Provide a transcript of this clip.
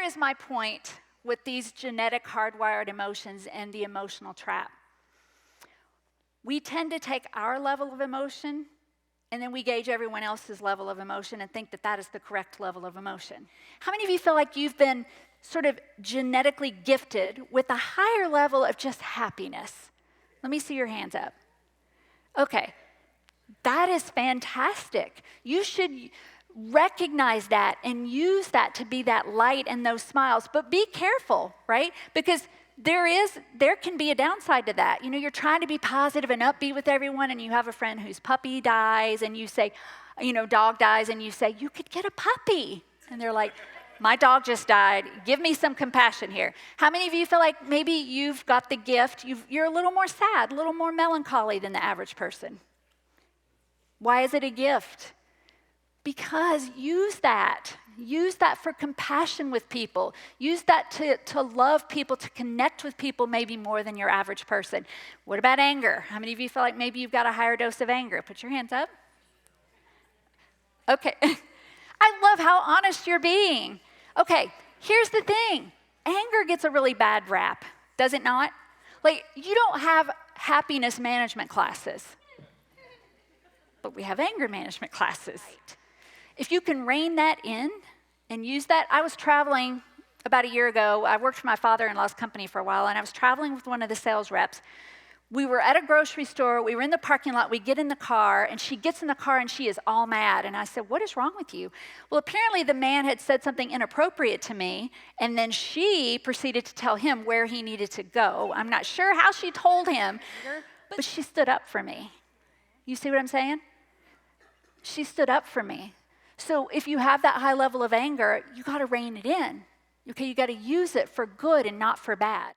is my point with these genetic hardwired emotions and the emotional trap. We tend to take our level of emotion and then we gauge everyone else's level of emotion and think that that is the correct level of emotion. How many of you feel like you've been sort of genetically gifted with a higher level of just happiness? Let me see your hands up. Okay, that is fantastic. You should recognize that and use that to be that light and those smiles, but be careful, right? Because there can be a downside to that. You know, you're trying to be positive and upbeat with everyone, and you have a friend whose puppy dies, and you say, dog dies, and you say, you could get a puppy. And they're like, my dog just died. Give me some compassion here. How many of you feel like maybe you've got the gift, you're a little more sad, a little more melancholy than the average person? Why is it a gift? Because use that. Use that for compassion with people. Use that to love people, to connect with people maybe more than your average person. What about anger? How many of you feel like maybe you've got a higher dose of anger? Put your hands up. Okay. I love how honest you're being. Okay, here's the thing. Anger gets a really bad rap, does it not? Like, you don't have happiness management classes, but we have anger management classes. If you can rein that in and use that, I was traveling about a year ago. I worked for my father-in-law's company for a while, and I was traveling with one of the sales reps. We were at a grocery store. We were in the parking lot. We get in the car, and she gets in the car, and she is all mad. And I said, what is wrong with you? Well, apparently the man had said something inappropriate to me, and then she proceeded to tell him where he needed to go. I'm not sure how she told him, but she stood up for me. You see what I'm saying? She stood up for me. So if you have that high level of anger, you got to rein it in. Okay, you got to use it for good and not for bad.